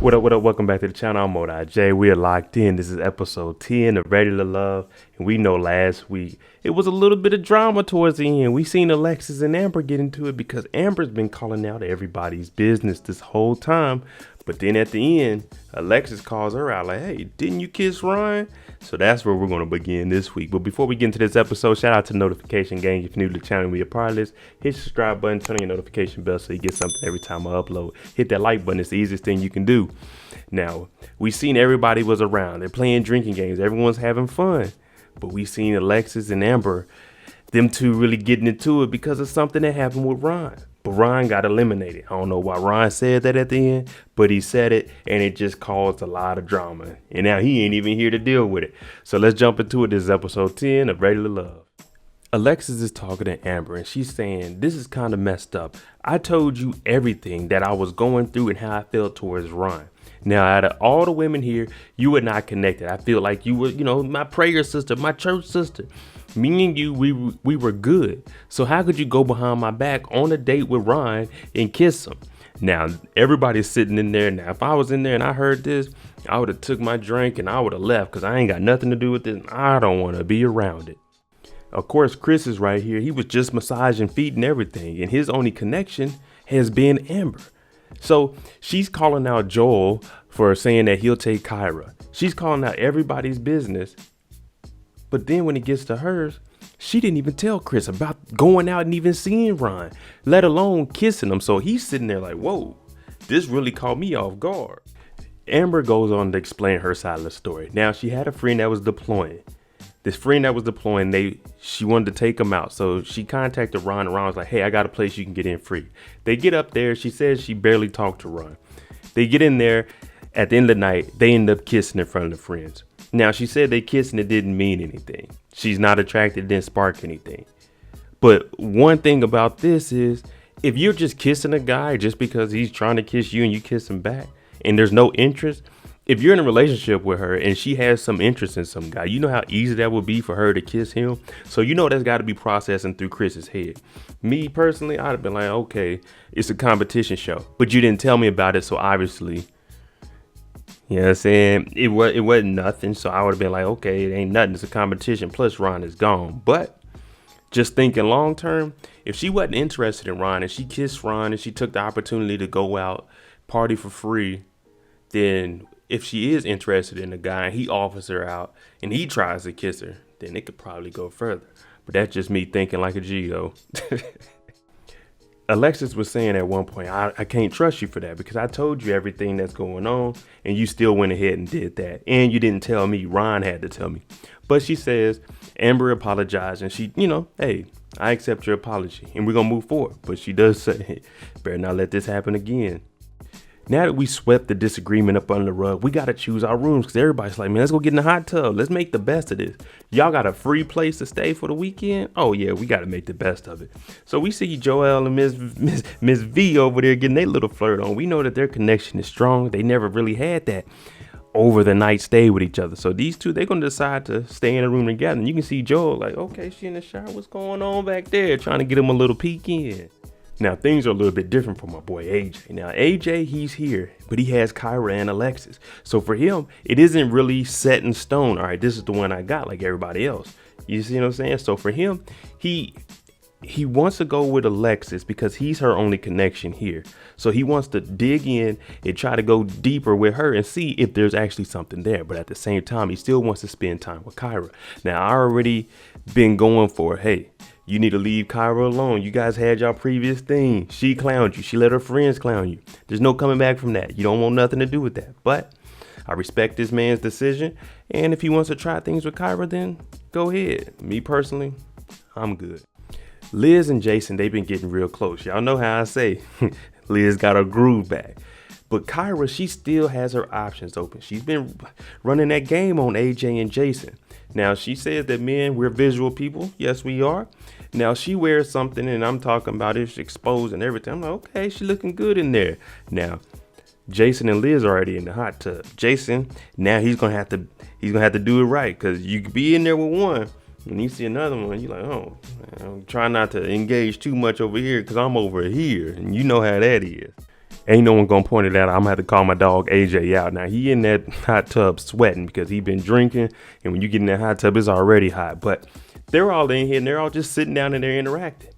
What up? Welcome back to the channel. I'm Modi J. We are locked in. This is episode 10 of Ready to Love. And we know last week it was a little bit of drama towards the end. We seen Alexis and Amber get into it because Amber's been calling out everybody's business this whole time. But then at the end, Alexis calls her out like, hey, didn't you kiss Ryan? So that's where we're going to begin this week. But before we get into this episode, shout out to Notification Gang. If you're new to the channel and be a part of this, hit the subscribe button, turn on your notification bell so you get something every time I upload. Hit that like button. It's the easiest thing you can do. Now, we seen everybody was around. They're playing drinking games. Everyone's having fun. But we seen Alexis and Amber, them two really getting into it because of something that happened with Ryan. But Ryan got eliminated. I don't know why Ryan said that at the end, but he said it, and it just caused a lot of drama. And now he ain't even here to deal with it. So let's jump into it. This is episode 10 of Ready to Love. Alexis is talking to Amber, and she's saying, this is kind of messed up. I told you everything that I was going through and how I felt towards Ryan. Now, out of all the women here, you were not connected. I feel like you were, my prayer sister, my church sister. Me and you, we were good. So how could you go behind my back on a date with Ryan and kiss him? Now, everybody's sitting in there. Now, if I was in there and I heard this, I would have took my drink and I would have left because I ain't got nothing to do with this. And I don't want to be around it. Of course, Chris is right here. He was just massaging feet and everything. And his only connection has been Amber. So she's calling out Joel for saying that he'll take Kyra. She's calling out everybody's business. But then when it gets to hers, she didn't even tell Chris about going out and even seeing Ryan, let alone kissing him. So he's sitting there like, whoa, this really caught me off guard. Amber goes on to explain her side of the story. Now, she had a friend that was deploying. This friend that was deploying, she wanted to take him out. So she contacted Ron, and Ron was like, hey, I got a place you can get in free. They get up there. She says she barely talked to Ron. They get in there. At the end of the night, they end up kissing in front of the friends. Now, she said they kissed and it didn't mean anything. She's not attracted, it didn't spark anything. But one thing about this is, if you're just kissing a guy just because he's trying to kiss you and you kiss him back and there's no interest, if you're in a relationship with her and she has some interest in some guy, you know how easy that would be for her to kiss him. So that's got to be processing through Chris's head. Me personally, I'd have been like, okay, it's a competition show, but you didn't tell me about it. So obviously, you know what I'm saying? It wasn't nothing. So I would have been like, okay, it ain't nothing. It's a competition. Plus Ron is gone. But just thinking long term, if she wasn't interested in Ron and she kissed Ron and she took the opportunity to go out, party for free, then if she is interested in a guy and he offers her out and he tries to kiss her, then it could probably go further. But that's just me thinking like a G.O. Alexis was saying at one point, I can't trust you for that because I told you everything that's going on and you still went ahead and did that. And you didn't tell me. Ron had to tell me. But she says Amber apologized and she, hey, I accept your apology and we're going to move forward. But she does say, better not let this happen again. Now that we swept the disagreement up under the rug, we got to choose our rooms because everybody's like, man, let's go get in the hot tub. Let's make the best of this. Y'all got a free place to stay for the weekend? Oh, yeah, we got to make the best of it. So we see Joel and Miss V over there getting their little flirt on. We know that their connection is strong. They never really had that over the night stay with each other. So these two, they're going to decide to stay in a room together. And you can see Joel like, okay, she in the shower. What's going on back there? Trying to get him a little peek in. Now, things are a little bit different for my boy AJ. Now, AJ, he's here, but he has Kyra and Alexis. So for him, it isn't really set in stone. All right, this is the one I got like everybody else. You see what I'm saying? So for him, he wants to go with Alexis because he's her only connection here. So he wants to dig in and try to go deeper with her and see if there's actually something there. But at the same time, he still wants to spend time with Kyra. Now, I already been going for, hey, you need to leave Kyra alone. You guys had y'all previous thing. She clowned you. She let her friends clown you. There's no coming back from that. You don't want nothing to do with that. But I respect this man's decision. And if he wants to try things with Kyra, then go ahead. Me personally, I'm good. Liz and Jason, they've been getting real close. Y'all know how I say Liz got her groove back. But Kyra, she still has her options open. She's been running that game on AJ and Jason. Now, she says that men, we're visual people. Yes, we are. Now, she wears something and I'm talking about it exposed and everything. I'm like, okay, she looking good in there. Now, Jason and Liz are already in the hot tub. Jason, now he's gonna have to do it right because you could be in there with one. When you see another one, you're like, oh, man, I'm trying not to engage too much over here because I'm over here. And you know how that is. Ain't no one gonna point it out. I'm gonna have to call my dog AJ out. Now he in that hot tub sweating because he been drinking, and when you get in that hot tub, it's already hot. But they're all in here and they're all just sitting down and they're interacting.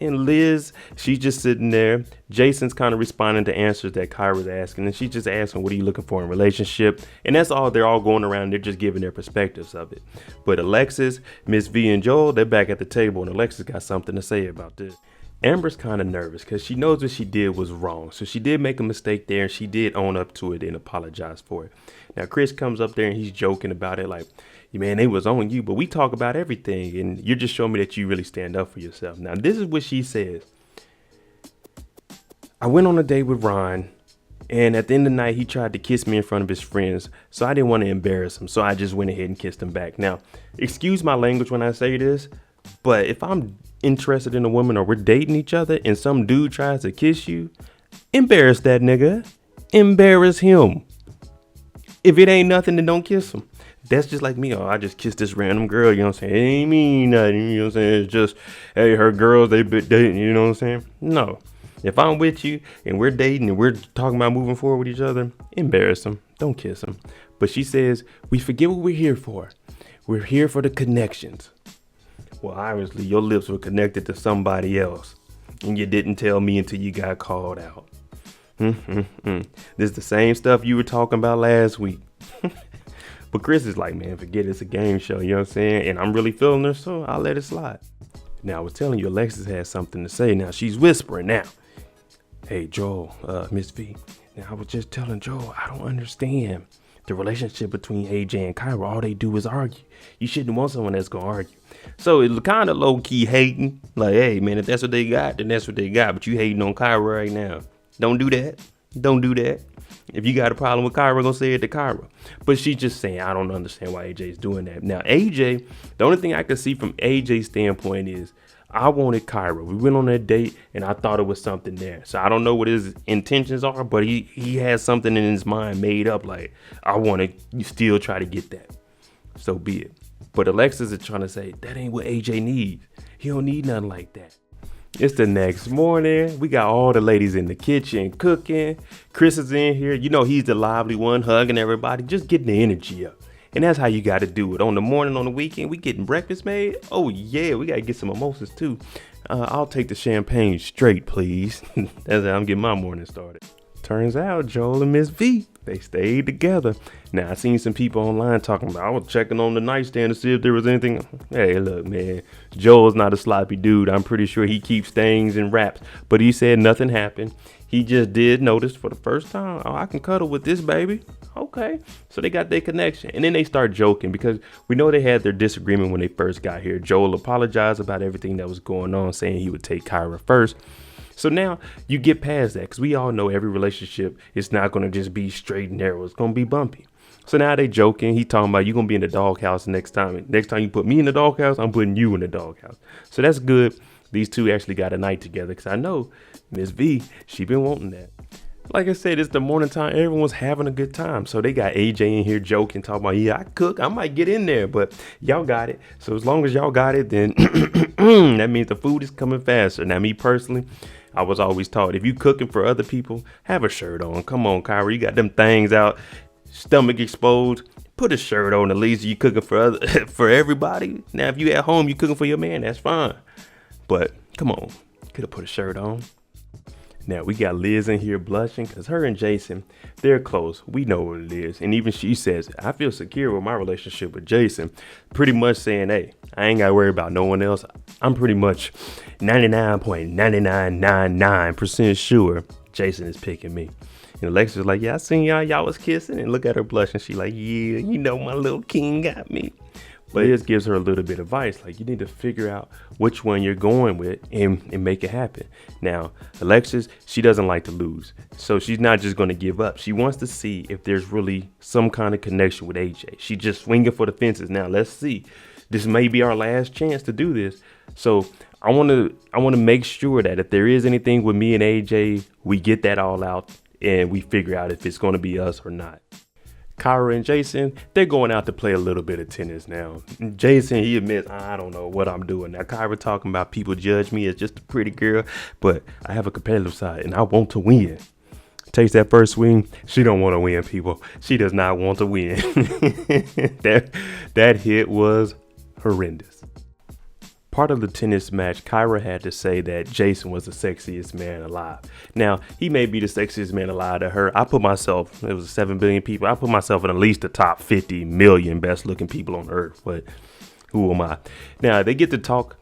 And Liz, she's just sitting there. Jason's kind of responding to answers that Kyra's asking, and she's just asking, what are you looking for in a relationship? And that's all. They're all going around. They're just giving their perspectives of it. But Alexis, Miss V, and Joel, they're back at the table, and Alexis got something to say about this. Amber's kind of nervous because she knows what she did was wrong. So she did make a mistake there, and she did own up to it and apologize for it. Now, Chris comes up there and he's joking about it like, man, they was on you, but we talk about everything, and you're just showing me that you really stand up for yourself. Now, this is what she says. I went on a date with Ron, and at the end of the night, he tried to kiss me in front of his friends, so I didn't want to embarrass him, so I just went ahead and kissed him back. Now, excuse my language when I say this, but if I'm interested in a woman or we're dating each other and some dude tries to kiss you, embarrass that nigga. Embarrass him. If it ain't nothing, then don't kiss him. That's just like me. Oh, I just kissed this random girl. You know what I'm saying? It ain't mean nothing. You know what I'm saying? It's just, hey, her girls, they been dating. You know what I'm saying? No. If I'm with you and we're dating and we're talking about moving forward with each other, embarrass them. Don't kiss them. But she says, we forget what we're here for. We're here for the connections. Well, obviously, your lips were connected to somebody else. And you didn't tell me until you got called out. This is the same stuff you were talking about last week. But Chris is like, man, forget it's a game show, you know what I'm saying? And I'm really feeling her, so I'll let it slide. Now, I was telling you, Alexis has something to say. Now, she's whispering now. Hey, Joel, Miss V. Now, I was just telling Joel, I don't understand the relationship between AJ and Kyra. All they do is argue. You shouldn't want someone that's going to argue. So it's kind of low-key hating. Like, hey, man, if that's what they got, then that's what they got. But you hating on Kyra right now. Don't do that. Don't do that. If you got a problem with Kyra, gonna say it to Kyra. But she's just saying, I don't understand why AJ's doing that. Now, AJ, the only thing I can see from AJ's standpoint is, I wanted Kyra. We went on that date, and I thought it was something there. So I don't know what his intentions are, but he has something in his mind made up. Like, I want to still try to get that. So be it. But Alexis is trying to say, that ain't what AJ needs. He don't need nothing like that. It's the next morning. We got all the ladies in the kitchen cooking. Chris is in here. You know, he's the lively one, hugging everybody, just getting the energy up. And that's how you got to do it. On the morning, on the weekend, we getting breakfast made. Oh, yeah, we got to get some mimosas, too. I'll take the champagne straight, please. That's how I'm getting my morning started. Turns out Joel and Miss V, they stayed together. Now, I seen some people online talking about, I was checking on the nightstand to see if there was anything. Hey, look, man, Joel's not a sloppy dude. I'm pretty sure he keeps things in wraps. But he said nothing happened. He just did notice for the first time, oh, I can cuddle with this baby. Okay. So they got their connection. And then they start joking because we know they had their disagreement when they first got here. Joel apologized about everything that was going on, saying he would take Kyra first. So now you get past that because we all know every relationship is not going to just be straight and narrow. It's going to be bumpy. So now they joking. He talking about you going to be in the doghouse next time. Next time you put me in the doghouse, I'm putting you in the doghouse. So that's good. These two actually got a night together because I know Miss V, she been wanting that. Like I said, it's the morning time. Everyone's having a good time. So they got AJ in here joking, talking about, yeah, I cook. I might get in there, but y'all got it. So as long as y'all got it, then that means the food is coming faster. Now, me personally, I was always taught, if you cooking for other people, have a shirt on. Come on, Kyra, you got them things out, stomach exposed. Put a shirt on. At least you cooking for everybody. Now, if you at home, you cooking for your man, that's fine. But come on, could have put a shirt on. Now, we got Liz in here blushing because her and Jason, they're close. We know what it is. And even she says, I feel secure with my relationship with Jason. Pretty much saying, hey, I ain't got to worry about no one else. I'm pretty much 99.9999% sure Jason is picking me. And Alexis was like, yeah, I seen y'all was kissing. And look at her blushing. She like, yeah, you know, my little king got me. But it just gives her a little bit of advice. Like, you need to figure out which one you're going with and make it happen. Now, Alexis, she doesn't like to lose. So she's not just going to give up. She wants to see if there's really some kind of connection with AJ. She's just swinging for the fences. Now, let's see. This may be our last chance to do this. So I want to make sure that if there is anything with me and AJ, we get that all out and we figure out if it's going to be us or not. Kyra and Jason, they're going out to play a little bit of tennis now. Jason, he admits, I don't know what I'm doing. Now, Kyra talking about people judge me as just a pretty girl, but I have a competitive side and I want to win. takes that first swing. She don't want to win, people. She does not want to win. that hit was horrendous. Part of the tennis match, Kyra had to say that Jason was the sexiest man alive. Now, he may be the sexiest man alive to her. I put myself, it was 7 billion people. I put myself in at least the top 50 million best looking people on earth. But who am I? Now, they get to talk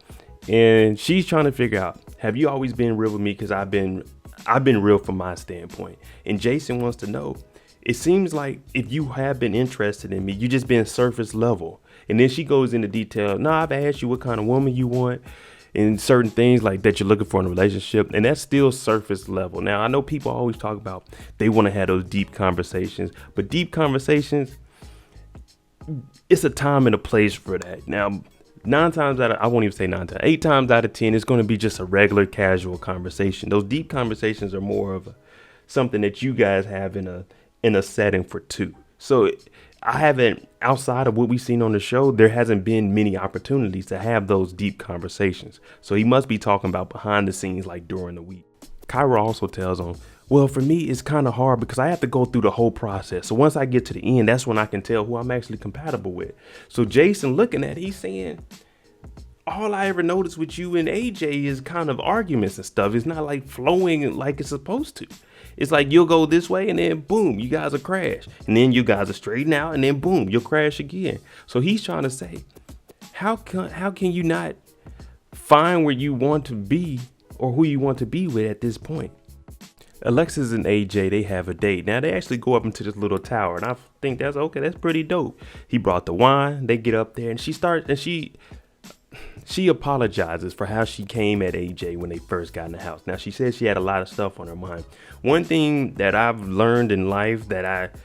and she's trying to figure out, have you always been real with me? Because I've been real from my standpoint. And Jason wants to know, it seems like if you have been interested in me, you just been surface level. And then she goes into detail. No, I've asked you what kind of woman you want and certain things like that you're looking for in a relationship. And that's still surface level. Now, I know people always talk about they want to have those deep conversations, but deep conversations, it's a time and a place for that. Now, 9 times out of, I won't even say 9 times, 8 times out of 10, it's going to be just a regular casual conversation. Those deep conversations are more of something that you guys have in a setting for two. So I haven't, outside of what we've seen on the show, there hasn't been many opportunities to have those deep conversations. So he must be talking about behind the scenes, like during the week. Kyra also tells him, well, for me, it's kind of hard because I have to go through the whole process. So once I get to the end, that's when I can tell who I'm actually compatible with. So Jason looking at it, he's saying, all I ever noticed with you and AJ is kind of arguments and stuff. It's not like flowing like it's supposed to. It's like you'll go this way and then boom, you guys will crash. And then you guys will straighten out and then boom, you'll crash again. So he's trying to say, how can you not find where you want to be or who you want to be with at this point? Alexis and AJ, they have a date. Now they actually go up into this little tower and I think that's okay. That's pretty dope. He brought the wine. They get up there and she apologizes for how she came at AJ when they first got in the house. Now, she says she had a lot of stuff on her mind. One thing that I've learned in life that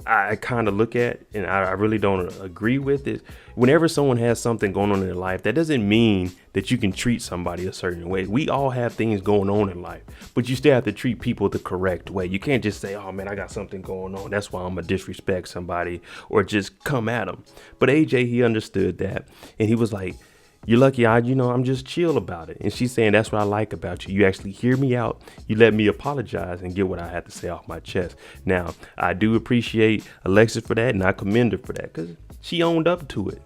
I kind of look at and I really don't agree with is whenever someone has something going on in their life, that doesn't mean that you can treat somebody a certain way. We all have things going on in life, but you still have to treat people the correct way. You can't just say, oh man, I got something going on, that's why I'm gonna disrespect somebody or just come at them. But AJ, he understood that and he was like, you're lucky, I'm just chill about it. And she's saying, that's what I like about you. You actually hear me out. You let me apologize and get what I had to say off my chest. Now, I do appreciate Alexis for that, and I commend her for that because she owned up to it.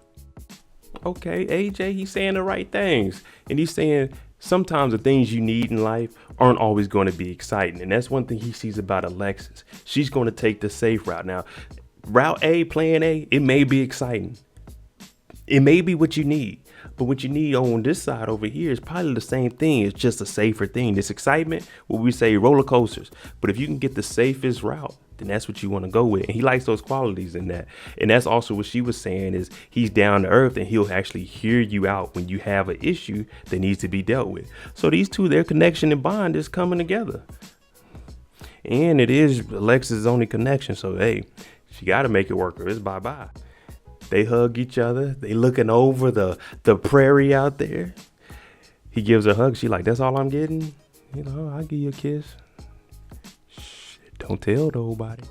Okay, AJ, he's saying the right things. And he's saying sometimes the things you need in life aren't always going to be exciting. And that's one thing he sees about Alexis. She's going to take the safe route. Now, route A, plan A, it may be exciting. It may be what you need. But what you need on this side over here is probably the same thing. It's just a safer thing. This excitement, what we say, roller coasters. But if you can get the safest route, then that's what you want to go with. And he likes those qualities in that. And that's also what she was saying is he's down to earth and he'll actually hear you out when you have an issue that needs to be dealt with. So these two, their connection and bond is coming together. And it is Alexis' only connection. So, hey, she got to make it work or it's bye-bye. They hug each other. They looking over the prairie out there. He gives her a hug. She like, that's all I'm getting? I'll give you a kiss. Shit, don't tell nobody.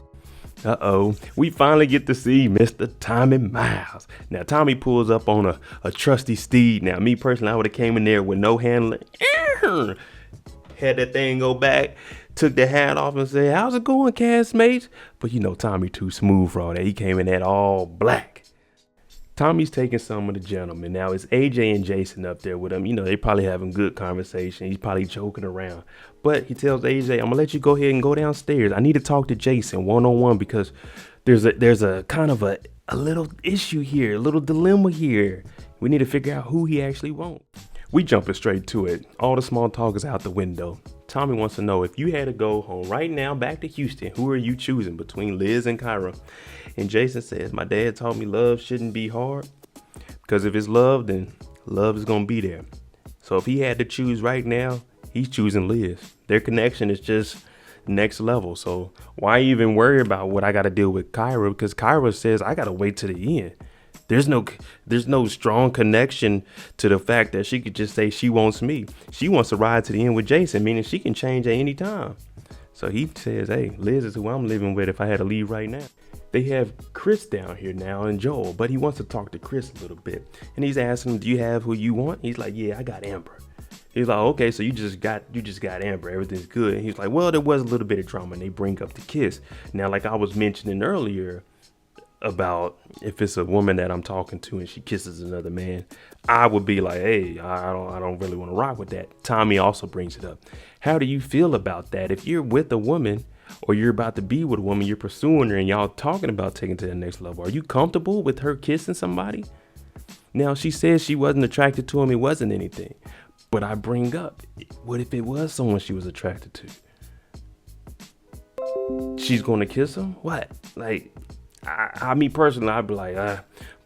Uh-oh. We finally get to see Mr. Tommy Miles. Now, Tommy pulls up on a trusty steed. Now, me personally, I would have came in there with no handling. Had that thing go back. Took the hat off and said, how's it going, castmates? But Tommy too smooth for all that. He came in that all black. Tommy's taking some of the gentlemen. Now it's AJ and Jason up there with him. They probably having good conversation. He's probably joking around. But he tells AJ, I'm going to let you go ahead and go downstairs. I need to talk to Jason one-on-one because there's a kind of a little issue here, a little dilemma here. We need to figure out who he actually wants. We jumping straight to it. All the small talk is out the window. Tommy wants to know if you had to go home right now back to Houston, who are you choosing between Liz and Kyra? And Jason says, my dad taught me love shouldn't be hard because if it's love, then love is going to be there. So if he had to choose right now, he's choosing Liz. Their connection is just next level. So why even worry about what I got to deal with Kyra? Because Kyra says, I got to wait to the end. There's no strong connection to the fact that she could just say she wants me. She wants to ride to the end with Jason, meaning she can change at any time. So he says, hey, Liz is who I'm living with if I had to leave right now. They have Chris down here now and Joel, but he wants to talk to Chris a little bit. And he's asking him, do you have who you want? He's like, yeah, I got Amber. He's like, okay, so you just got Amber, everything's good. And he's like, well, there was a little bit of drama, and they bring up the kiss. Now, like I was mentioning earlier about if it's a woman that I'm talking to and she kisses another man, I would be like, hey, I don't really want to rock with that. Tommy also brings it up. How do you feel about that? If you're with a woman or you're about to be with a woman, you're pursuing her and y'all talking about taking to the next level, are you comfortable with her kissing somebody? Now, she says she wasn't attracted to him. It wasn't anything. But I bring up, what if it was someone she was attracted to? She's going to kiss him? What? Like, I mean, personally, I'd be like,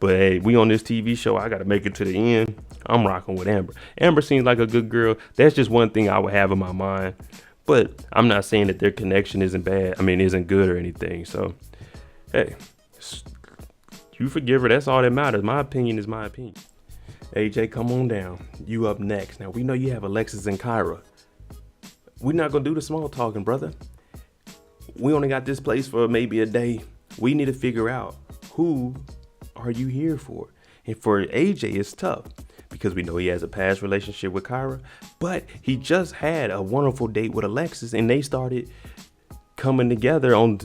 but hey, we on this TV show. I got to make it to the end. I'm rocking with Amber. Amber seems like a good girl. That's just one thing I would have in my mind. But I'm not saying that their connection isn't good or anything. So, hey, you forgive her. That's all that matters. My opinion is my opinion. AJ, come on down. You up next. Now, we know you have Alexis and Kyra. We're not going to do the small talking, brother. We only got this place for maybe a day. We need to figure out, who are you here for? And for AJ, it's tough because we know he has a past relationship with Kyra, but he just had a wonderful date with Alexis and they started coming together on,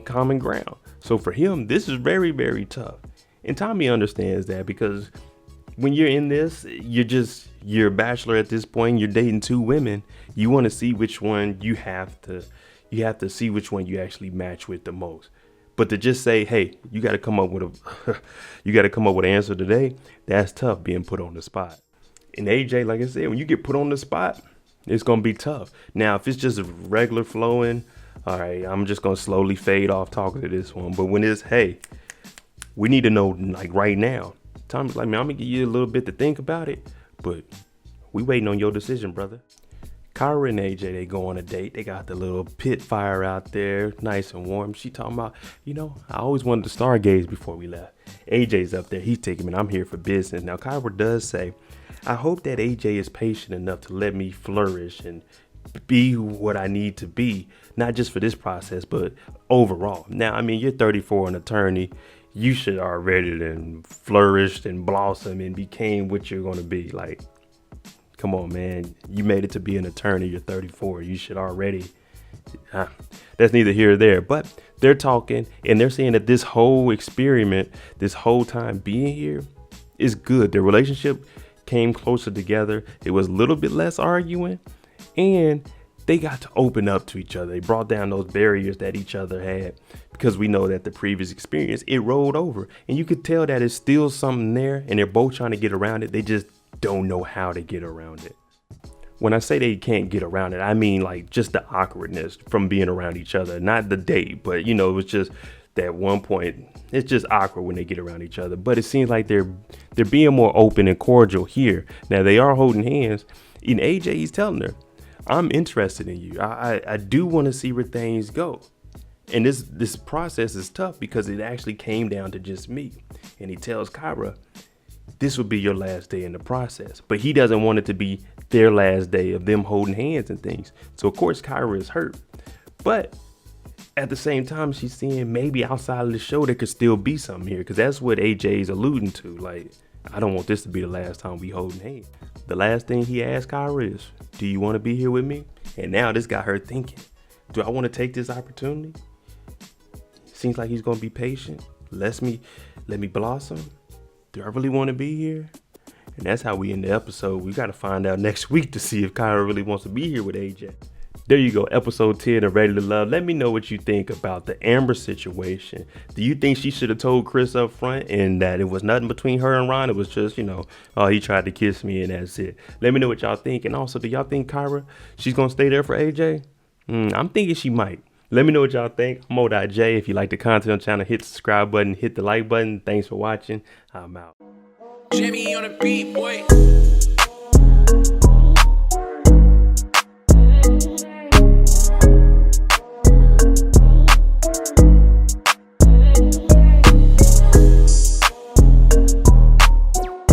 common ground. So for him, this is very, very tough. And Tommy understands that because when you're in this, you're a bachelor at this point, you're dating two women. You want to see which one you have to see which one you actually match with the most. But to just say, hey, you got to come up with an answer today. That's tough, being put on the spot. And AJ, like I said, when you get put on the spot, it's going to be tough. Now, if it's just regular flowing, all right, I'm just going to slowly fade off talking to this one. But when it's, hey, we need to know like right now. Tommy's like, man, I'm going to give you a little bit to think about it, but we waiting on your decision, brother. Kyra and AJ, they go on a date. They got the little pit fire out there, nice and warm. She talking about, I always wanted to stargaze before we left. AJ's up there. He's taking me. I'm here for business. Now, Kyra does say, I hope that AJ is patient enough to let me flourish and be what I need to be, not just for this process, but overall. Now, I mean, you're 34, an attorney. You should already then flourished and blossomed and became what you're going to be. Like, come on, man. You made it to be an attorney. You're 34. You should already. That's neither here or there. But they're talking and they're saying that this whole experiment, this whole time being here is good. Their relationship came closer together. It was a little bit less arguing and they got to open up to each other. They brought down those barriers that each other had because we know that the previous experience, it rolled over. And you could tell that it's still something there and they're both trying to get around it. They just don't know how to get around it. When I say they can't get around it, I mean like just the awkwardness from being around each other, not the date, but it was just that one point. It's just awkward when they get around each other, but it seems like they're being more open and cordial here. Now they are holding hands. And AJ, he's telling her, I'm interested in you. I do want to see where things go. And this process is tough because it actually came down to just me. And he tells Kyra, this will be your last day in the process. But he doesn't want it to be their last day of them holding hands and things. So, of course, Kyra is hurt. But at the same time, she's seeing maybe outside of the show there could still be something here. Because that's what AJ's alluding to. Like, I don't want this to be the last time we holding hands. The last thing he asked Kyra is, do you want to be here with me? And now this got her thinking, do I want to take this opportunity? Seems like he's going to be patient. Let me blossom. Do I really want to be here? And that's how we end the episode. We got to find out next week to see if Kyra really wants to be here with AJ. There you go, episode 10 of Ready to Love. Let me know what you think about the Amber situation. Do you think she should have told Chris up front and that it was nothing between her and Ron? It was just, oh, he tried to kiss me and that's it. Let me know what y'all think. And also, do y'all think Kyra, she's going to stay there for AJ? I'm thinking she might. Let me know what y'all think. I'm Mo.J. If you like the content on the channel, hit the subscribe button, hit the like button. Thanks for watching. I'm out. Jimmy on the beat, boy.